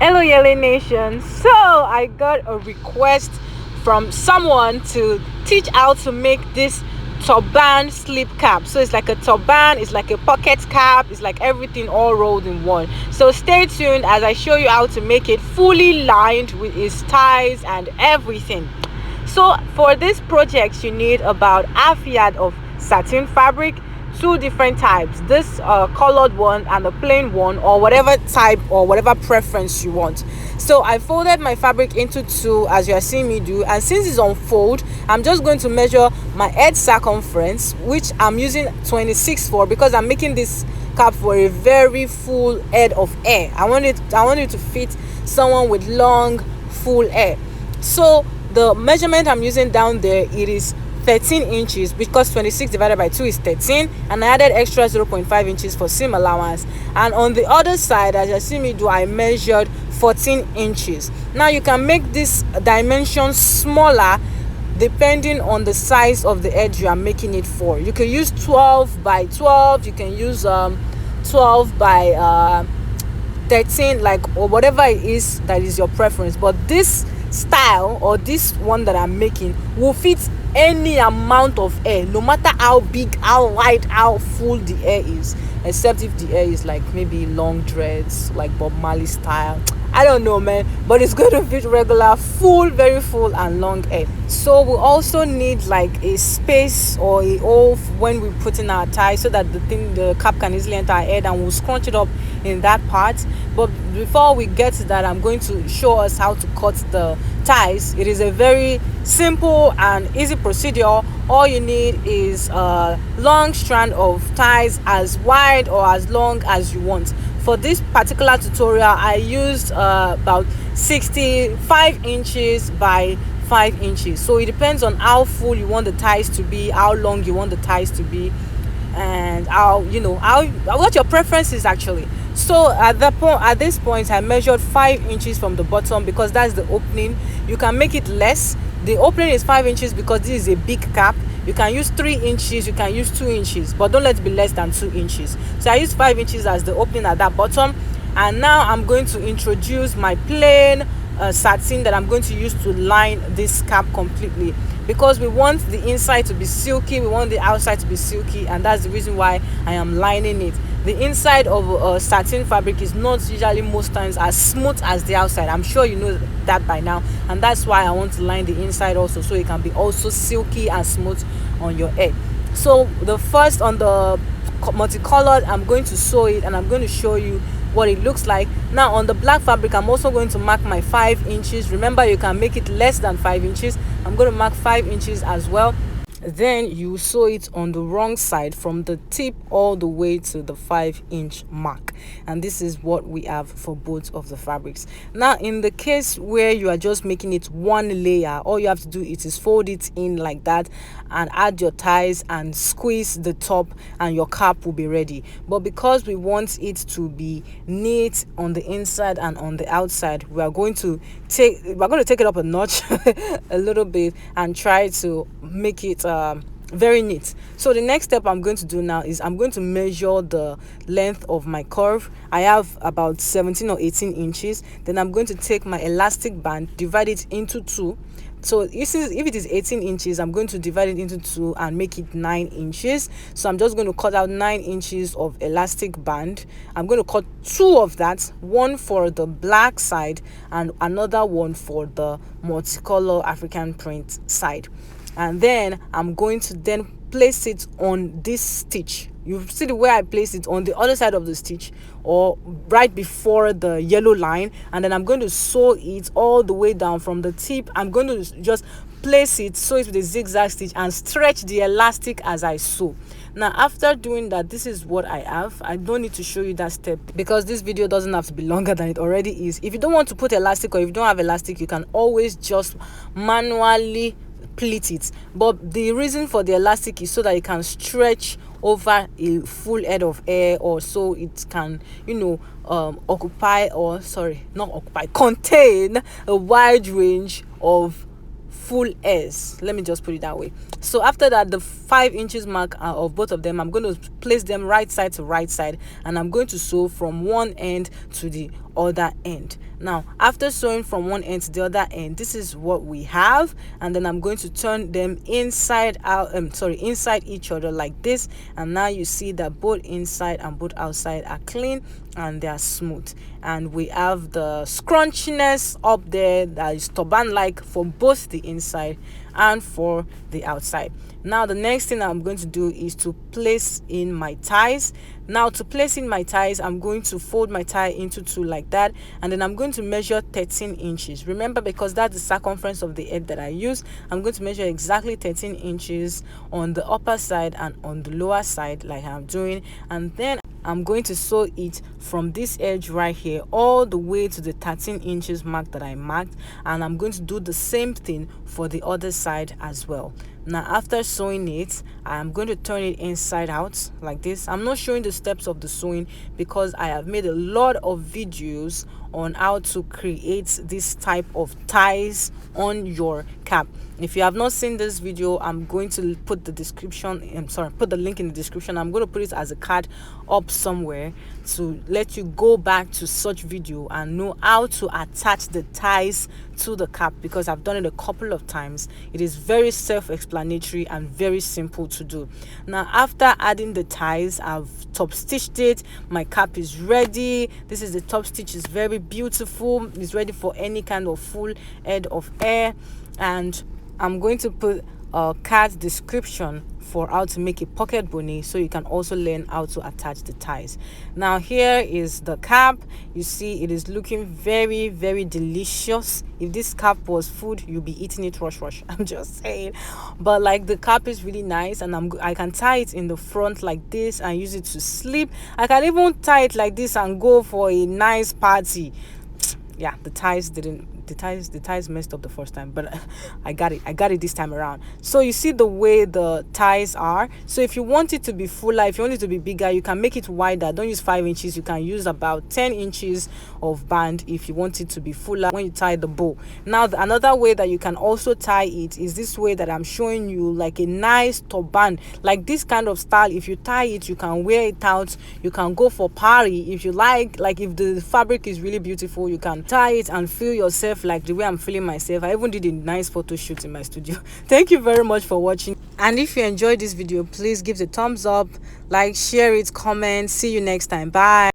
Hello, Yellow Nation. So, I got a request from someone to teach how to make this turban sleep cap. So, it's like a turban, it's like a pocket cap, it's like everything all rolled in one. So, stay tuned as I show you how to make it fully lined with its ties and everything. So, for this project, you need about half yard of satin fabric, two different types, this colored one and the plain one, or whatever type or whatever preference you want. So I folded my fabric into two as you are seeing me do, and since it's on fold, I'm just going to measure my head circumference, which I'm using 26 for, because I'm making this cap for a very full head of hair. I want it to fit someone with long full hair. So the measurement I'm using down there, it is 13 inches, because 26 divided by 2 is 13, and I added extra 0.5 inches for seam allowance. And on the other side, as you see me do, I measured 14 inches. Now you can make this dimension smaller depending on the size of the edge you are making it for. You can use 12 by 12, you can use 12 by 13, like, or whatever it is that is your preference. But this style, or this one that I'm making, will fit any amount of hair, no matter how big, how wide, how full the hair is, except if the hair is like maybe long dreads, like Bob Marley style. I don't know, man, but it's going to fit regular full, very full and long hair. So we also need like a space or a hole when we put in our tie, so that the cap can easily enter our head, and we'll scrunch it up in that part. But before we get to that, I'm going to show us how to cut the ties. It is a very simple and easy procedure. All you need is a long strand of ties, as wide or as long as you want. For this particular tutorial, I used about 65 inches by 5 inches. So it depends on how full you want the ties to be, how long you want the ties to be, and how what your preference is actually. So at this point, I measured 5 inches from the bottom, because that's the opening. You can make it less. The opening is 5 inches because this is a big cap. You can use 3 inches, you can use 2 inches, but don't let it be less than 2 inches. So I used 5 inches as the opening at that bottom. And now I'm going to introduce my plain satin that I'm going to use to line this cap completely, because we want the inside to be silky, we want the outside to be silky, and that's the reason why I am lining it. The inside of satin fabric is not usually, most times, as smooth as the outside. I'm sure you know that by now, and that's why I want to line the inside also, so it can be also silky and smooth on your head. So the first, on the multicolored, I'm going to sew it, and I'm going to show you what it looks like. Now on the black fabric, I'm also going to mark my 5 inches. Remember, you can make it less than 5 inches. I'm going to mark 5 inches as well. Then you sew it on the wrong side from the tip all the way to the 5-inch mark, and this is what we have for both of the fabrics. Now in the case where you are just making it one layer, all you have to do is fold it in like that and add your ties and squeeze the top, and your cap will be ready. But because we want it to be neat on the inside and on the outside, we're going to take it up a notch a little bit and try to make it very neat. So the next step I'm going to do now is I'm going to measure the length of my curve. I have about 17 or 18 inches. Then I'm going to take my elastic band, divide it into two. So if it is 18 inches, I'm going to divide it into two and make it 9 inches. So I'm just going to cut out 9 inches of elastic band. I'm going to cut two of that, one for the black side and another one for the multicolor African print side. And then I'm going to then place it on this stitch. You see the way I place it on the other side of the stitch, or right before the yellow line, and then I'm going to sew it all the way down from the tip. I'm going to just place it, sew it with a zigzag stitch, and stretch the elastic as I sew. Now after doing that, this is what I have. I don't need to show you that step because this video doesn't have to be longer than it already is. If you don't want to put elastic, or if you don't have elastic, you can always just manually pleat it. But the reason for the elastic is so that it can stretch over a full head of hair, or so it can contain a wide range of full hairs. Let me just put it that way. So after that, the 5 inches mark of both of them, I'm going to place them right side to right side, and I'm going to sew from one end to the other end. Now after sewing from one end to the other end, this is what we have, and then I'm going to turn them inside out, inside each other like this, and now you see that both inside and both outside are clean and they are smooth, and we have the scrunchiness up there that is turban like for both the inside and for the outside. Now the next thing I'm going to do is to place in my ties. Now to place in my ties, I'm going to fold my tie into two like that, and then I'm going to measure 13 inches. Remember, because that's the circumference of the head that I use, I'm going to measure exactly 13 inches on the upper side and on the lower side like I'm doing, and then I'm going to sew it from this edge right here all the way to the 13 inches mark that I marked, and I'm going to do the same thing for the other side as well. Now after sewing it, I'm going to turn it inside out like this. I'm not showing the steps of the sewing because I have made a lot of videos on how to create this type of ties on your cap. If you have not seen this video, I'm going to put the put the link in the description. I'm going to put it as a card up somewhere to let you go back to such video and know how to attach the ties to the cap, because I've done it a couple of times. It is very self-explanatory and very simple to do. Now after adding the ties, I've top stitched it. My cap is ready. This is the top stitch. Is very beautiful. It's ready for any kind of full head of hair, and I'm going to put a card description for how to make a pocket bonnet, so you can also learn how to attach the ties. Now here is the cap. You see it is looking very, very delicious. If this cap was food, you'll be eating it rush. I'm just saying. But like, the cap is really nice, and I can tie it in the front like this and use it to sleep. I can even tie it like this and go for a nice party. Yeah, the ties messed up the first time, but I got it this time around. So you see the way the ties are. So if you want it to be fuller, if you want it to be bigger, you can make it wider. Don't use 5 inches. You can use about 10 inches of band if you want it to be fuller when you tie the bow. Now another way that you can also tie it is this way that I'm showing you, like a nice turban, like this kind of style. If you tie it, you can wear it out. You can go for party if you like if the fabric is really beautiful, you can tie it and feel yourself like the way I'm feeling myself. I even did a nice photo shoot in my studio. Thank you very much for watching, and if you enjoyed this video, please give it a thumbs up, like, share it, comment. See you next time. Bye.